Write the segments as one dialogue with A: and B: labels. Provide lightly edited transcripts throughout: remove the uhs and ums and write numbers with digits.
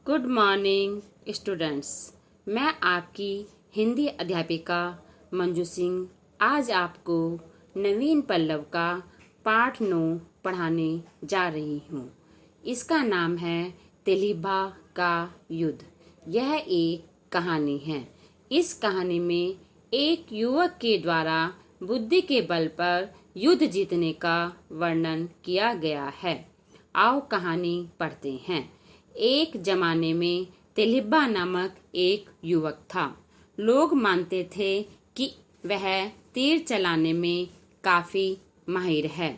A: Good morning students. मैं आपकी हिंदी अध्यापिका मंजू सिंह आज आपको नवीन पल्लव का पाठ 9 पढ़ाने जा रही हूँ। इसका नाम है तेलीबा का युद्ध। यह एक कहानी है। इस कहानी में एक युवक के द्वारा बुद्धि के बल पर युद्ध जीतने का वर्णन किया गया है। आओ कहानी पढ़ते हैं। एक जमाने में तेलीबा नामक एक युवक था। लोग मानते थे कि वह तीर चलाने में काफी माहिर है,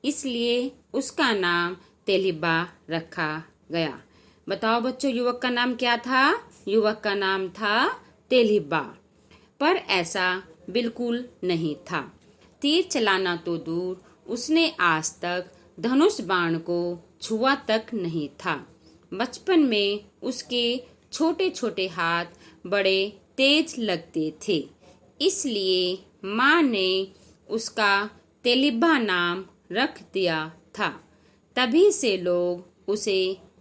A: इसलिए उसका नाम तेलीबा रखा गया। बताओ बच्चों, युवक का नाम क्या था? युवक का नाम था तेलीबा। पर ऐसा बिल्कुल नहीं था। तीर चलाना तो दूर, उसने आज तक धनुष बाण को छुआ तक नहीं था। बचपन में उसके छोटे छोटे हाथ बड़े तेज लगते थे, इसलिए माँ ने उसका तेलीबा नाम रख दिया था। तभी से लोग उसे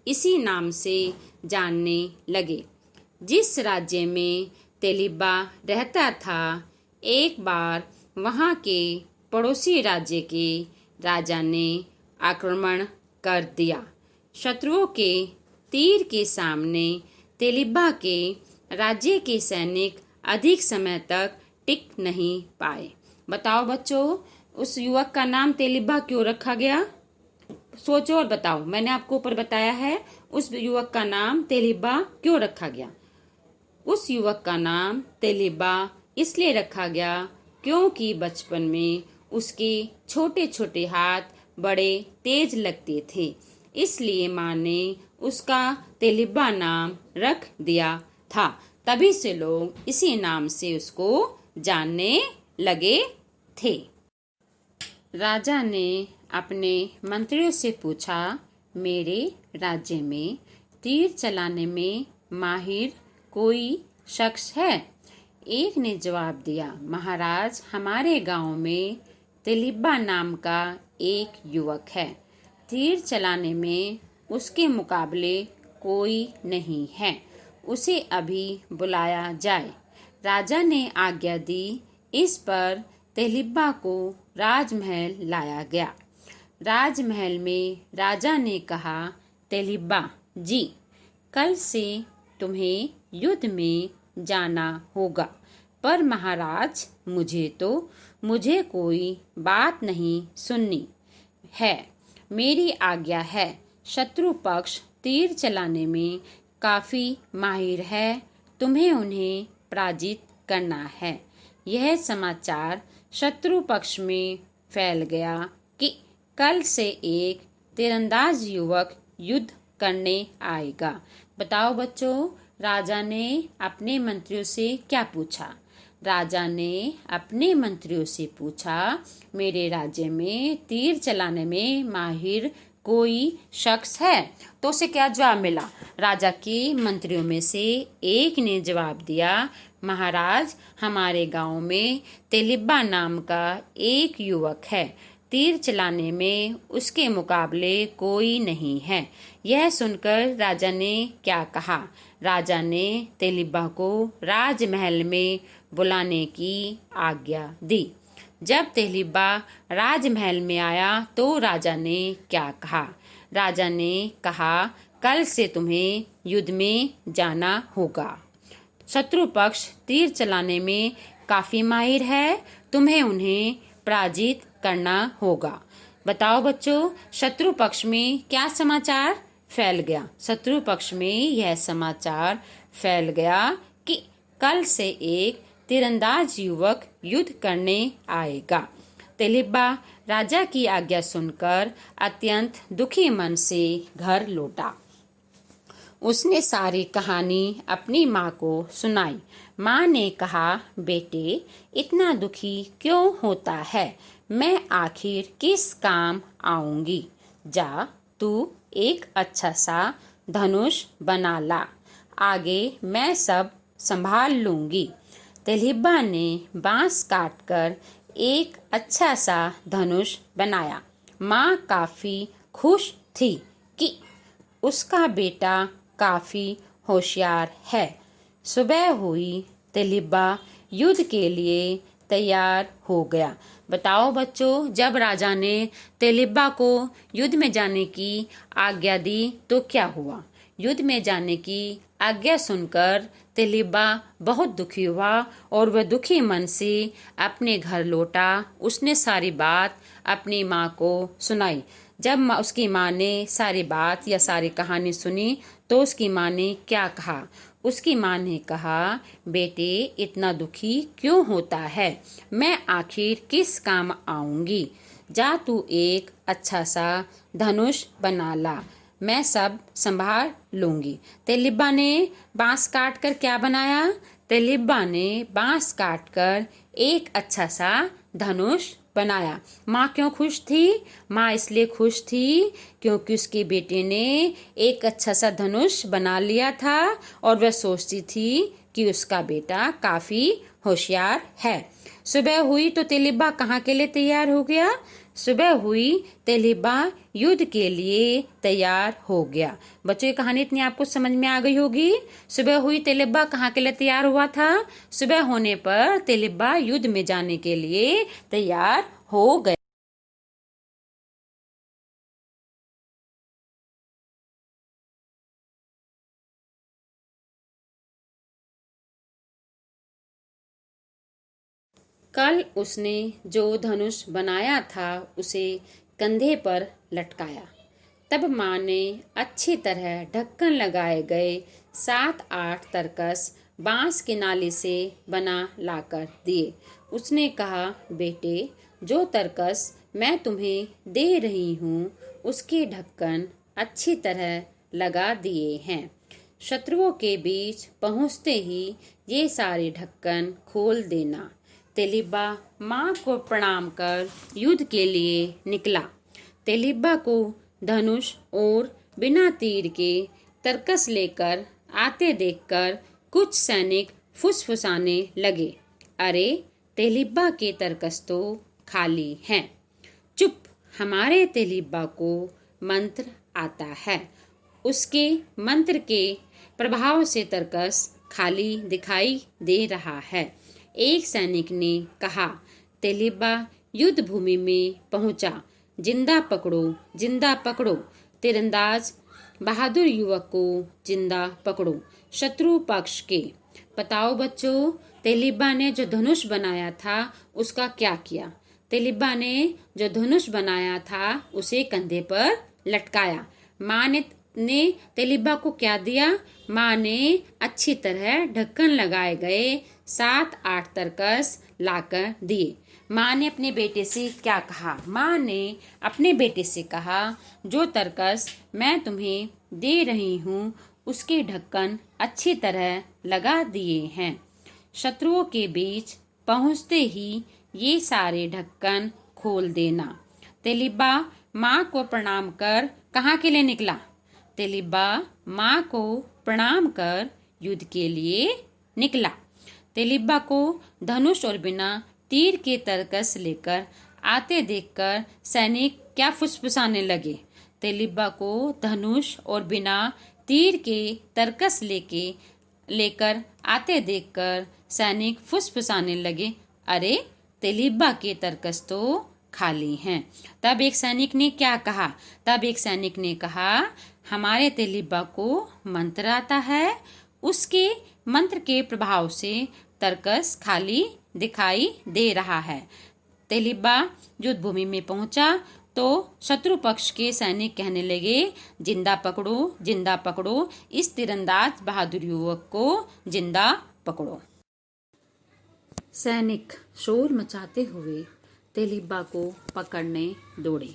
A: इसी नाम से जानने लगे। जिस राज्य में तेलीबा रहता था, एक बार वहाँ के पड़ोसी राज्य के राजा ने आक्रमण कर दिया। शत्रुओं के तीर के सामने तेलीबा के राज्य के सैनिक अधिक समय तक टिक नहीं पाए। बताओ बच्चों, उस युवक का नाम तेलीबा क्यों रखा गया? सोचो और बताओ। मैंने आपको ऊपर बताया है उस युवक का नाम तेलीबा क्यों रखा गया। उस युवक का नाम तेलीबा इसलिए रखा गया क्योंकि बचपन में उसके छोटे छोटे हाथ बड़े तेज लगते थे, इसलिए माँ ने उसका तेलीबा नाम रख दिया था। तभी से लोग इसी नाम से उसको जानने लगे थे। राजा ने अपने मंत्रियों से पूछा, मेरे राज्य में तीर चलाने में माहिर कोई शख्स है? एक ने जवाब दिया, महाराज, हमारे गांव में तेलीबा नाम का एक युवक है। तीर चलाने में उसके मुकाबले कोई नहीं है। उसे अभी बुलाया जाए। राजा ने आज्ञा दी। इस पर तेलीबा को राजमहल लाया गया। राजमहल में राजा ने कहा, तेलीबा जी, कल से तुम्हें युद्ध में जाना होगा। पर महाराज, मुझे कोई बात नहीं सुननी है। मेरी आज्ञा है। शत्रु पक्ष तीर चलाने में काफी माहिर है। तुम्हें उन्हें पराजित करना है। यह समाचार शत्रु पक्ष में फैल गया कि कल से एक तीरंदाज युवक युद्ध करने आएगा। बताओ बच्चों, राजा ने अपने मंत्रियों से क्या पूछा? राजा ने अपने मंत्रियों से पूछा, मेरे राज्य में तीर चलाने में माहिर कोई शख्स है? तो उसे क्या जवाब मिला? राजा के मंत्रियों में से एक ने जवाब दिया, महाराज, हमारे गांव में तेलीबा नाम का एक युवक है। तीर चलाने में उसके मुकाबले कोई नहीं है। यह सुनकर राजा ने क्या कहा? राजा ने तेलीबा को राजमहल में बुलाने की आज्ञा दी। जब तेलीबा राजमहल में आया तो राजा ने क्या कहा? राजा ने कहा, कल से तुम्हें युद्ध में जाना होगा। शत्रु पक्ष तीर चलाने में काफी माहिर है। तुम्हें उन्हें पराजित करना होगा। बताओ बच्चों, शत्रु पक्ष में क्या समाचार फैल गया? शत्रु पक्ष में यह समाचार फैल गया कि कल से एक तीरंदाज युवक युद्ध करने आएगा। तेलीबा राजा की आज्ञा सुनकर अत्यंत दुखी मन से घर लौटा। उसने सारी कहानी अपनी माँ को सुनाई। माँ ने कहा, बेटे, इतना दुखी क्यों होता है? मैं आखिर किस काम आऊंगी? जा, तू एक अच्छा सा धनुष बना ला। आगे मैं सब संभाल लूंगी। तेलीबा ने बांस काटकर एक अच्छा सा धनुष बनाया। माँ काफी खुश थी कि उसका बेटा काफी होशियार है। सुबह हुई, तेलिब्बा युद्ध के लिए तैयार हो गया। बताओ बच्चों, जब राजा ने तेलिब्बा को युद्ध में जाने की आज्ञा दी तो क्या हुआ? युद्ध में जाने की आज्ञा सुनकर तेलिब्बा बहुत दुखी हुआ और वह दुखी मन से अपने घर लौटा। उसने सारी बात अपनी माँ को सुनाई। जब उसकी माँ ने सारी बात या सारी कहानी सुनी तो उसकी माँ ने क्या कहा? उसकी माँ ने कहा, बेटे इतना दुखी क्यों होता है? मैं आखिर किस काम आऊंगी? जा तू एक अच्छा सा धनुष बना ला, मैं सब संभाल लूंगी। तेलिब्बा ने बांस काट कर क्या बनाया? तेलिब्बा ने बांस काट कर एक अच्छा सा धनुष बनाया। माँ क्यों खुश थी? माँ इसलिए खुश थी क्योंकि उसके बेटे ने एक अच्छा सा धनुष बना लिया था और वह सोचती थी कि उसका बेटा काफी होशियार है। सुबह हुई तो तेलिब्बा कहाँ के लिए तैयार हो गया? सुबह हुई, तेलिब्बा युद्ध के लिए तैयार हो गया। बच्चों, ये कहानी इतनी आपको समझ में आ गई होगी। सुबह हुई, तेलिब्बा कहाँ के लिए तैयार हुआ था? सुबह होने पर तेलिब्बा युद्ध में जाने के लिए तैयार हो गया। कल उसने जो धनुष बनाया था उसे कंधे पर लटकाया। तब माँ ने अच्छी तरह ढक्कन लगाए गए 7-8 तरकस बांस की नाली से बना लाकर दिए। उसने कहा, बेटे जो तरकस मैं तुम्हें दे रही हूँ उसके ढक्कन अच्छी तरह लगा दिए हैं। शत्रुओं के बीच पहुँचते ही ये सारे ढक्कन खोल देना। तेलिब्बा माँ को प्रणाम कर युद्ध के लिए निकला। तेलिब्बा को धनुष और बिना तीर के तरकस लेकर आते देखकर कुछ सैनिक फुसफुसाने लगे, अरे तेलिब्बा के तरकस तो खाली हैं। चुप, हमारे तेलिब्बा को मंत्र आता है। उसके मंत्र के प्रभाव से तरकस खाली दिखाई दे रहा है। एक सैनिक ने कहा, तेलिब्बा युद्ध भूमि में पहुंचा, जिंदा पकड़ो, जिंदा पकड़ो। तीरंदाज बहादुर युवक को जिंदा पकड़ो, शत्रु पक्ष के। बताओ बच्चों, तेलिब्बा ने जो धनुष बनाया था उसका क्या किया? तेलिब्बा ने जो धनुष बनाया था उसे कंधे पर लटकाया। माँ ने तेलिब्बा को क्या दिया? माँ ने अच्छी तरह ढक्कन लगाए गए 7-8 तरकस लाकर दिए। माँ ने अपने बेटे से क्या कहा? माँ ने अपने बेटे से कहा, जो तरकस मैं तुम्हें दे रही हूँ उसके ढक्कन अच्छी तरह लगा दिए हैं। शत्रुओं के बीच पहुँचते ही ये सारे ढक्कन खोल देना। तेलिब्बा माँ को प्रणाम कर कहाँ के लिए निकला? तेलिब्बा माँ को प्रणाम कर युद्ध के लिए निकला। तेलिब्बा को धनुष और बिना तीर के तरकस लेकर आते देखकर सैनिक क्या फुसफुसाने लगे? तेलिब्बा को धनुष और बिना तीर के तरकस लेकर आते देखकर सैनिक फुसफुसाने लगे, अरे तेलिब्बा के तरकस तो खाली हैं। तब एक सैनिक ने क्या कहा? तब एक सैनिक ने कहा, हमारे तेलिब्बा को मंत्र आता है, उसके मंत्र के प्रभाव से तरकस खाली दिखाई दे रहा है। तेलिब्बा युद्ध भूमि में पहुंचा तो शत्रु पक्ष के सैनिक कहने लगे, जिंदा पकड़ो, जिंदा पकड़ो, इस तीरंदाज बहादुर युवक को जिंदा पकड़ो। सैनिक शोर मचाते हुए तेलिब्बा को पकड़ने दौड़े।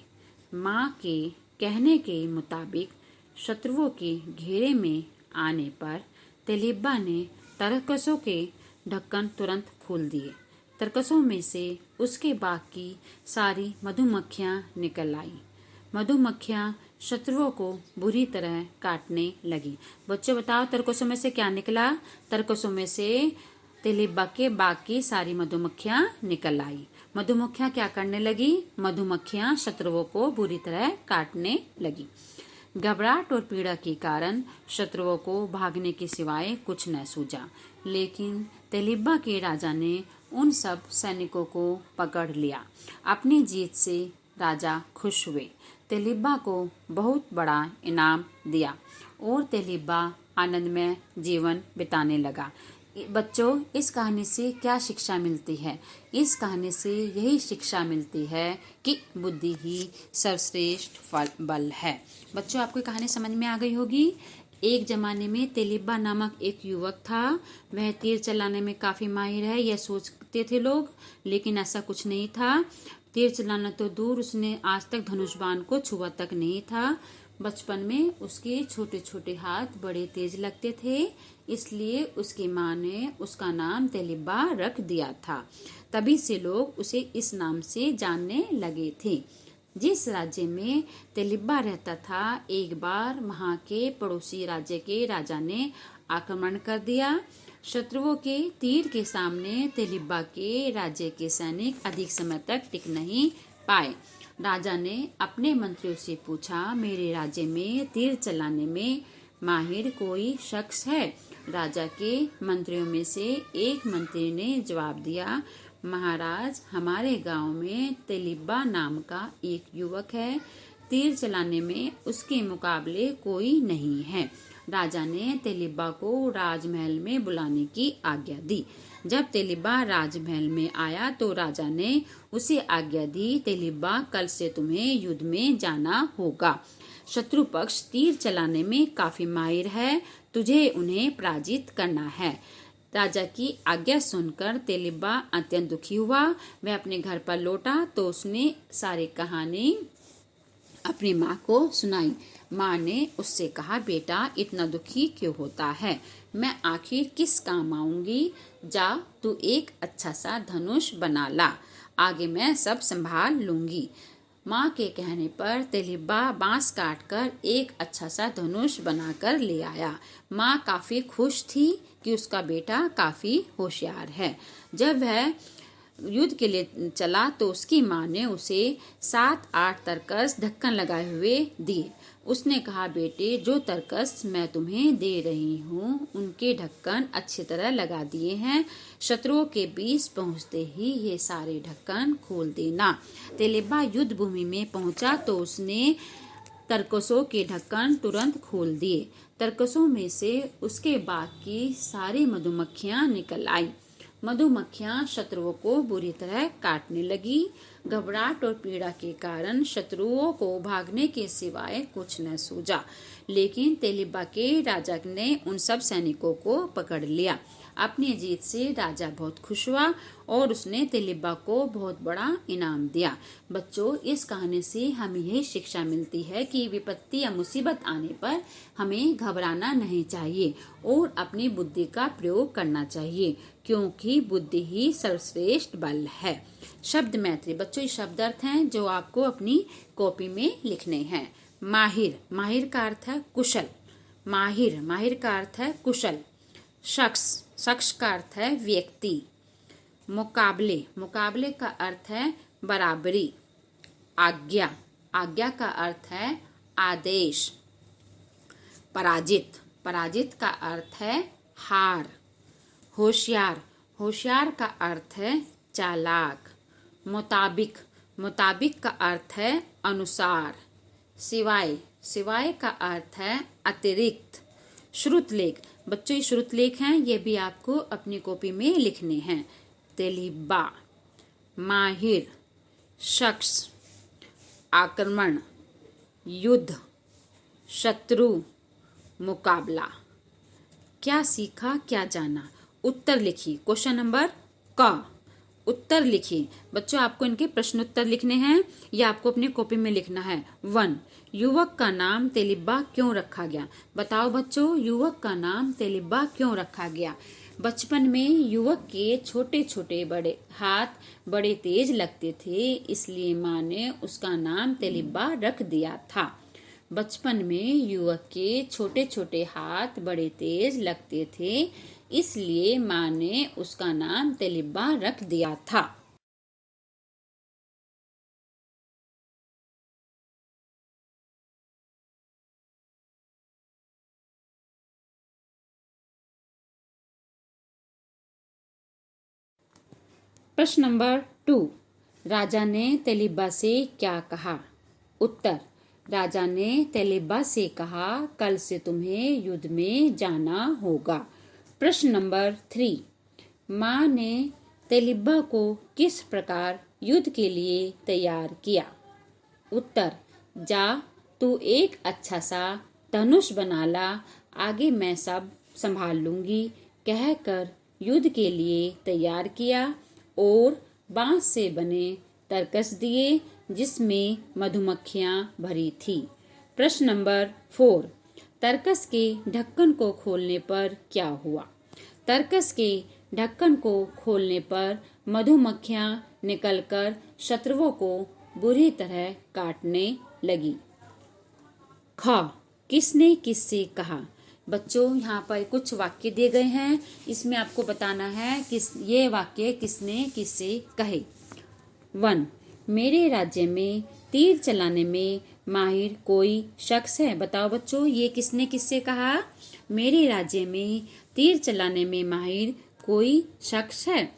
A: माँ के कहने के मुताबिक शत्रुओं के घेरे में आने पर तेलिब्बा ने तरकसों के ढक्कन तुरंत खोल दिए। तरकसों में से उसके बाग की सारी मधुमक्खियां निकल आई। मधुमक्खियां शत्रुओं को बुरी तरह काटने लगी। बच्चों बताओ, तरकसों में से क्या निकला? तरकसों में से तेलिब्बा के बाग की सारी मधुमक्खियां निकल आई। मधुमक्खियां क्या करने लगी? मधुमक्खियां शत्रुओं को बुरी तरह काटने लगी। घबराहट और पीड़ा के कारण शत्रुओं को भागने के सिवाय कुछ न सूझा, लेकिन तेलिब्बा के राजा ने उन सब सैनिकों को पकड़ लिया। अपनी जीत से राजा खुश हुए, तेलिब्बा को बहुत बड़ा इनाम दिया और तेलिब्बा आनंदमय जीवन बिताने लगा। बच्चों, इस कहानी से क्या शिक्षा मिलती है? इस कहानी से यही शिक्षा मिलती है कि बुद्धि ही सर्वश्रेष्ठ बल है। बच्चों, आपको कहानी समझ में आ गई होगी। एक जमाने में तेलिब्बा नामक एक युवक था। वह तीर चलाने में काफी माहिर है, यह सोचते थे लोग, लेकिन ऐसा कुछ नहीं था। तीर चलाना तो दूर, उसने आज तक धनुष बाण को छुआ तक नहीं था। बचपन में उसके छोटे छोटे हाथ बड़े तेज लगते थे, इसलिए उसकी माँ ने उसका नाम तेलिब्बा रख दिया था। तभी से लोग उसे इस नाम से जानने लगे थे। जिस राज्य में तेलिब्बा रहता था, एक बार वहां के पड़ोसी राज्य के राजा ने आक्रमण कर दिया। शत्रुओं के तीर के सामने तेलिब्बा के राज्य के सैनिक अधिक समय तक टिक नहीं पाए। राजा ने अपने मंत्रियों से पूछा, मेरे राज्य में तीर चलाने में माहिर कोई शख्स है? राजा के मंत्रियों में से एक मंत्री ने जवाब दिया, महाराज, हमारे गांव में तेलिब्बा नाम का एक युवक है। तीर चलाने में उसके मुकाबले कोई नहीं है। राजा ने तेलिब्बा को राजमहल में बुलाने की आज्ञा दी। जब तेलिब्बा राजमहल में आया तो राजा ने उसे आज्ञा दी, तेलिब्बा, कल से तुम्हें युद्ध में जाना होगा। शत्रु पक्ष तीर चलाने में काफी माहिर है, तुझे उन्हें पराजित करना है। राजा की आज्ञा सुनकर तेलिब्बा अत्यंत दुखी हुआ। वह अपने घर पर लौटा तो उसने सारी कहानी अपनी माँ को सुनाई। माँ ने उससे कहा, बेटा, इतना दुखी क्यों होता है? मैं आखिर किस काम आऊंगी? जा, तू एक अच्छा सा धनुष बना ला, आगे मैं सब संभाल लूंगी। माँ के कहने पर तेलिब्बा बांस काटकर एक अच्छा सा धनुष बनाकर ले आया। माँ काफी खुश थी कि उसका बेटा काफी होशियार है। जब वह युद्ध के लिए चला तो उसकी माँ ने उसे 7-8 तरकस ढक्कन लगाए हुए दिए। उसने कहा, बेटे, जो तरकस मैं तुम्हें दे रही हूँ उनके ढक्कन अच्छी तरह लगा दिए हैं। शत्रुओं के बीच पहुँचते ही ये सारे ढक्कन खोल देना। तेलिब्बा युद्ध भूमि में पहुंचा तो उसने तरकसों के ढक्कन तुरंत खोल दिए। तरकसों में से उसके बाग की सारी मधुमक्खियां निकल आई। मधुमक्खियां शत्रुओं को बुरी तरह काटने लगी। घबराहट और पीड़ा के कारण शत्रुओं को भागने के सिवाय कुछ न सूझा, लेकिन तेलिब्बा के राजा ने उन सब सैनिकों को पकड़ लिया। अपनी जीत से राजा बहुत खुश हुआ और उसने तेलिब्बा को बहुत बड़ा इनाम दिया। बच्चों, इस कहानी से हमें यही शिक्षा मिलती है कि विपत्ति या मुसीबत आने पर हमें घबराना नहीं चाहिए और अपनी बुद्धि का प्रयोग करना चाहिए, क्योंकि बुद्धि ही सर्वश्रेष्ठ बल है। शब्द मैत्री। बच्चों, ये शब्द अर्थ हैं जो आपको अपनी कॉपी में लिखने हैं। माहिर, माहिर का अर्थ है कुशल। माहिर, माहिर का अर्थ है कुशल। शख्स, शख्स का अर्थ है व्यक्ति। मुकाबले, मुकाबले का अर्थ है बराबरी। आज्ञा, आज्ञा का अर्थ है आदेश। पराजित, पराजित का अर्थ है हार। होशियार, होशियार का अर्थ है चालाक। मुताबिक, मुताबिक का अर्थ है अनुसार। सिवाय, सिवाय का अर्थ है अतिरिक्त। श्रुतलेख। बच्चों, ये श्रुतलेख हैं, ये भी आपको अपनी कॉपी में लिखने हैं। तेलिब्बा, माहिर, शख्स, आक्रमण, युद्ध, शत्रु, मुकाबला। क्या सीखा, क्या जाना? उत्तर लिखिए। क्वेश्चन नंबर क, उत्तर लिखिए। बच्चों, आपको इनके प्रश्न उत्तर लिखने हैं या आपको अपनी कॉपी में लिखना है। 1. युवक का नाम तेलिब्बा क्यों रखा गया? बताओ बच्चों, युवक का नाम तेलिब्बा क्यों रखा गया? बचपन में युवक के छोटे छोटे बड़े हाथ बड़े तेज लगते थे, इसलिए माँ ने उसका नाम तेलिब्बा रख दिया था। बचपन में युवक के छोटे छोटे हाथ बड़े तेज लगते थे, इसलिए माँ ने उसका नाम तेलिब्बा रख दिया था। प्रश्न नंबर 2, राजा ने तेलिब्बा से क्या कहा? उत्तर, राजा ने तेलिब्बा से कहा, कल से तुम्हें युद्ध में जाना होगा। प्रश्न नंबर 3, माँ ने तेलिब्बा को किस प्रकार युद्ध के लिए तैयार किया? उत्तर, जा तू एक अच्छा सा धनुष बना ला, आगे मैं सब संभाल लूंगी, कहकर युद्ध के लिए तैयार किया और बांस से बने तरकस दिए जिसमें मधुमक्खियां भरी थी। प्रश्न नंबर 4, तरकस के ढक्कन को खोलने पर क्या हुआ? तरकस के ढक्कन को खोलने पर मधुमक्खियां निकलकर शत्रुओं को बुरी तरह काटने लगी। ख, किसने किससे कहा? बच्चों, यहाँ पर कुछ वाक्य दिए गए हैं, इसमें आपको बताना है कि ये वाक्य किसने किससे कहे। 1, मेरे राज्य में तीर चलाने में माहिर कोई शख्स है? बताओ बच्चों, ये किसने किससे कहा? मेरे राज्य में तीर चलाने में माहिर कोई शख्स है।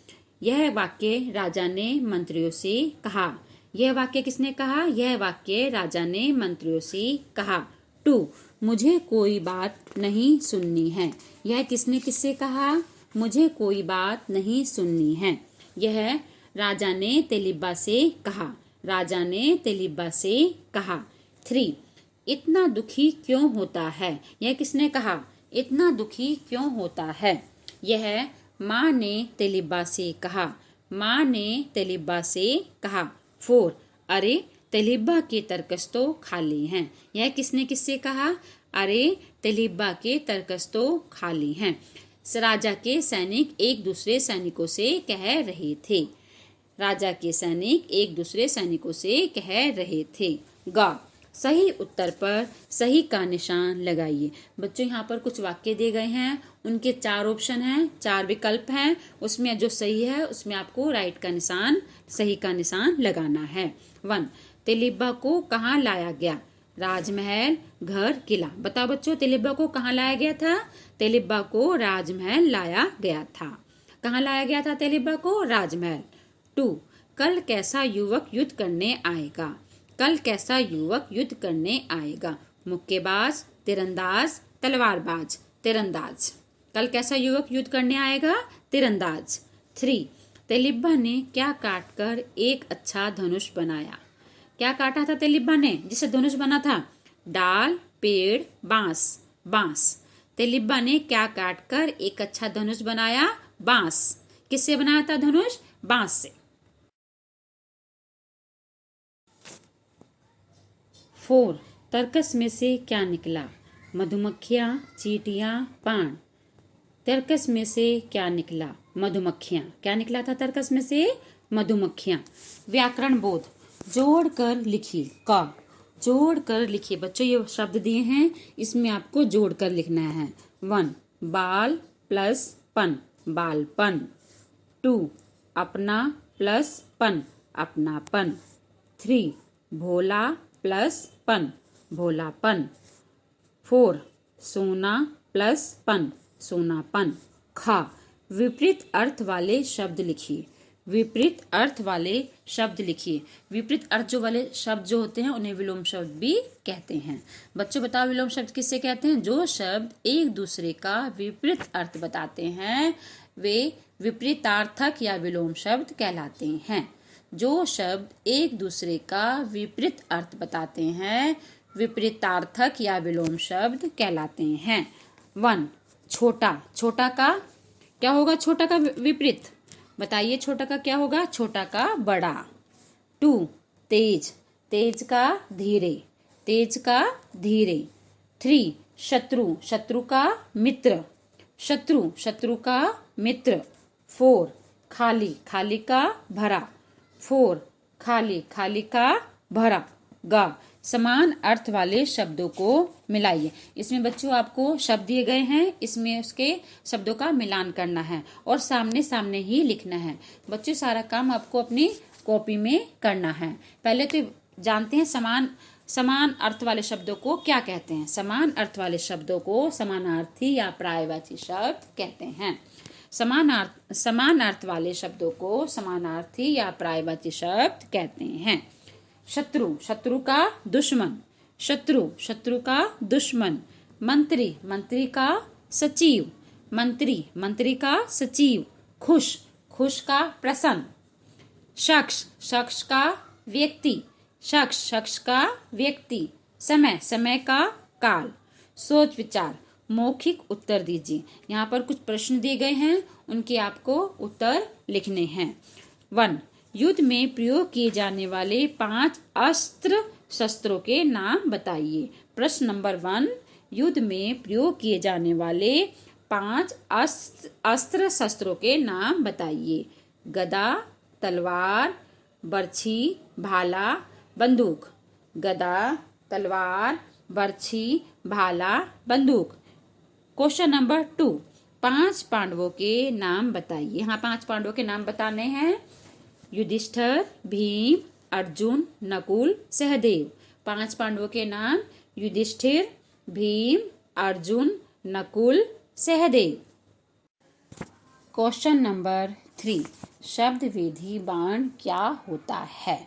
A: यह वाक्य राजा ने मंत्रियों से कहा। यह वाक्य किसने कहा? यह वाक्य राजा ने मंत्रियों से कहा। 2, मुझे कोई बात नहीं सुननी है। यह किसने किससे कहा? मुझे कोई बात नहीं सुननी है। यह राजा ने तेलिब्बा से कहा। राजा ने तेलिब्बा से कहा। 3, इतना दुखी क्यों होता है? यह किसने कहा? इतना दुखी क्यों होता है? यह माँ ने तेलिब्बा से कहा। माँ ने तेलिब्बा से कहा। 4, अरे तेलिब्बा के तरकस तो खाली हैं। यह किसने किससे कहा? अरे तेलिब्बा के तरकस तो खाली हैं। राजा के सैनिक एक दूसरे सैनिकों से कह रहे थे। राजा के सैनिक एक दूसरे सैनिकों से कह रहे थे। गा, सही उत्तर पर सही का निशान लगाइए। बच्चों, यहाँ पर कुछ वाक्य दिए गए हैं, उनके 4 ऑप्शन हैं, 4 विकल्प हैं, उसमें जो सही है उसमें आपको राइट का निशान, सही का निशान लगाना है। 1, तेलिब्बा को कहाँ लाया गया? राजमहल, घर, किला। बताओ बच्चों, तेलिब्बा को कहाँ लाया गया था? तेलिब्बा को राजमहल लाया गया था। कहाँ लाया गया था तेलिब्बा को? राजमहल। 2, कल कैसा युवक युद्ध करने आएगा? कल कैसा युवक युद्ध करने आएगा? मुक्केबाज, तीरंदाज, तलवारबाज। तीरंदाज। कल कैसा युवक युद्ध करने आएगा? तीरंदाज। 3, तेलिब्बा ने क्या काटकर एक अच्छा धनुष बनाया? क्या काटा था तेलिब्बा ने जिससे धनुष बना था? डाल, पेड़, बांस। बांस। तेलिब्बा ने क्या काटकर एक अच्छा धनुष बनाया? बांस। किससे बनाया था धनुष? बांस से। 4, तरकस में से क्या निकला? मधुमक्खियां, चींटियां, पान। तरकस में से क्या निकला? मधुमक्खियां। क्या निकला था तरकस में से? मधुमक्खियां। व्याकरण बोध, जोड़ कर लिखिए। का, जोड़ कर लिखिए। बच्चों, ये शब्द दिए हैं, इसमें आपको जोड़ कर लिखना है। 1, बाल प्लस पन, बालपन। 2, अपना प्लस पन, अपनापन। 3, भोला प्लस पन, भोलापन। 4, सोना प्लस पन, सोनापन। खा, विपरीत अर्थ वाले शब्द लिखिए। विपरीत अर्थ वाले शब्द लिखिए। विपरीत अर्थ जो वाले शब्द जो होते हैं उन्हें विलोम शब्द भी कहते हैं। बच्चों, बताओ विलोम शब्द किससे कहते हैं? जो शब्द एक दूसरे का विपरीत अर्थ बताते हैं वे विपरीतार्थक या विलोम शब्द कहलाते हैं। जो शब्द एक दूसरे का विपरीत अर्थ बताते हैं विपरीतार्थक या विलोम शब्द कहलाते हैं। 1, छोटा। छोटा का क्या होगा? छोटा का विपरीत बताइए। छोटा का क्या होगा? छोटा का बड़ा। 2, तेज। तेज का धीरे, तेज का धीरे। 3, शत्रु। शत्रु का मित्र, शत्रु। शत्रु का मित्र। 4, खाली। खाली का भरा। 4, खाली। खाली का भरा। गा, समान अर्थ वाले शब्दों को मिलाइए। इसमें बच्चों आपको शब्द दिए गए हैं, इसमें उसके शब्दों का मिलान करना है और सामने सामने ही लिखना है। बच्चों, सारा काम आपको अपनी कॉपी में करना है। पहले तो जानते हैं समान अर्थ वाले शब्दों को क्या कहते हैं। समान अर्थ वाले शब्दों को समानार्थी या पर्यायवाची शब्द कहते हैं। समान अर्थ वाले शब्दों को समानार्थी या पर्यायवाची शब्द कहते हैं। शत्रु, शत्रु का दुश्मन। शत्रु, शत्रु का दुश्मन। मंत्री, मंत्री का सचिव। मंत्री, मंत्री का सचिव। खुश, खुश का प्रसन्न। शख्स, शख्स का व्यक्ति। शख्स, शख्स का व्यक्ति। समय, समय का काल। सोच विचार, मौखिक उत्तर दीजिए। यहाँ पर कुछ प्रश्न दिए गए हैं, उनके आपको उत्तर लिखने हैं। 1. युद्ध में प्रयोग किए जाने वाले 5 अस्त्र शस्त्रों के नाम बताइए। प्रश्न नंबर 1, युद्ध में प्रयोग किए जाने वाले 5 अस्त्र शस्त्रों के नाम बताइए। गदा, तलवार, बर्छी, भाला, बंदूक। गदा, तलवार, बर्छी, भाला, बंदूक। क्वेश्चन नंबर 2, 5 पांडवों के नाम बताइए। यहाँ 5 पांडवों के नाम बताने हैं। युधिष्ठिर, भीम, अर्जुन, नकुल, सहदेव। 5 पांडवों के नाम युधिष्ठिर, भीम, अर्जुन, नकुल, सहदेव। क्वेश्चन नंबर 3, शब्द विधि बाण क्या होता है?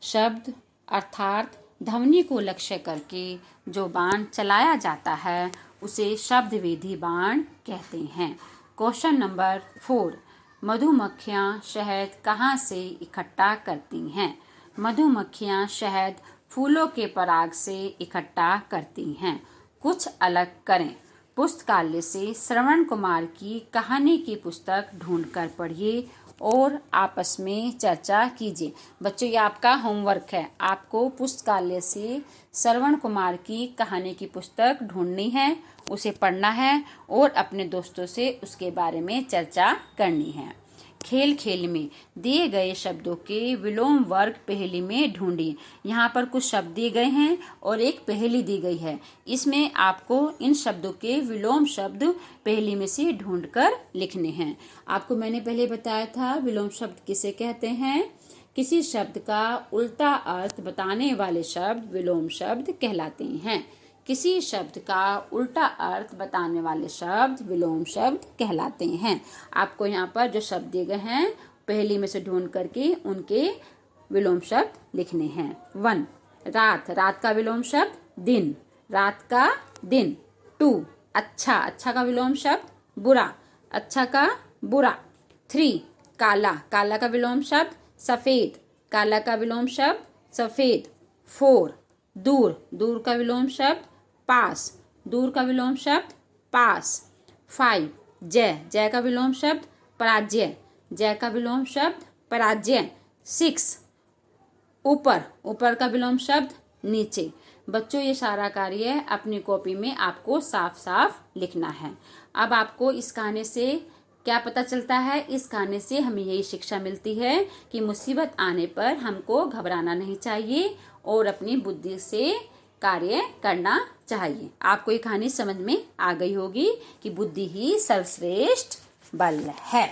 A: शब्द अर्थात ध्वनि को लक्ष्य करके जो बाण चलाया जाता है उसे शब्द विधि बाण कहते हैं। क्वेश्चन नंबर 4, मधुमक्खियाँ शहद कहाँ से इकट्ठा करती हैं? मधुमक्खियाँ शहद फूलों के पराग से इकट्ठा करती हैं। कुछ अलग करें। पुस्तकालय से श्रवण कुमार की कहानी की पुस्तक ढूंढकर पढ़िए और आपस में चर्चा कीजिए। बच्चों, ये आपका होमवर्क है। आपको पुस्तकालय से श्रवण कुमार की कहानी की पुस्तक ढूंढनी है, उसे पढ़ना है और अपने दोस्तों से उसके बारे में चर्चा करनी है। खेल खेल में दिए गए शब्दों के विलोम वर्ग पहेली में ढूंढिए। यहाँ पर कुछ शब्द दिए गए हैं और एक पहेली दी गई है। इसमें आपको इन शब्दों के विलोम शब्द पहेली में से ढूंढकर लिखने हैं। आपको मैंने पहले बताया था विलोम शब्द किसे कहते हैं। किसी शब्द का उल्टा अर्थ बताने वाले शब्द विलोम शब्द कहलाते हैं। किसी शब्द का उल्टा अर्थ बताने वाले शब्द विलोम शब्द कहलाते हैं। आपको यहाँ पर जो शब्द दिए गए हैं पहेली में से ढूंढ करके उनके विलोम शब्द लिखने हैं। 1, रात, रात का विलोम शब्द दिन, रात का दिन। 2, अच्छा, अच्छा का विलोम शब्द बुरा, अच्छा का बुरा। 3, काला, काला का विलोम शब्द सफेद, काला का विलोम शब्द सफेद। 4, दूर, दूर का विलोम शब्द पास, दूर का विलोम शब्द पास। 5, जय, जय का विलोम शब्द पराजय, जय का विलोम शब्द पराजय। 6, ऊपर, ऊपर का विलोम शब्द नीचे। बच्चों, ये सारा कार्य अपनी कॉपी में आपको साफ साफ लिखना है। अब आपको इस कहानी से क्या पता चलता है? इस कहानी से हमें यही शिक्षा मिलती है कि मुसीबत आने पर हमको घबराना नहीं चाहिए और अपनी बुद्धि से कार्य करना चाहिए। आपको ये कहानी समझ में आ गई होगी कि बुद्धि ही सर्वश्रेष्ठ बल है।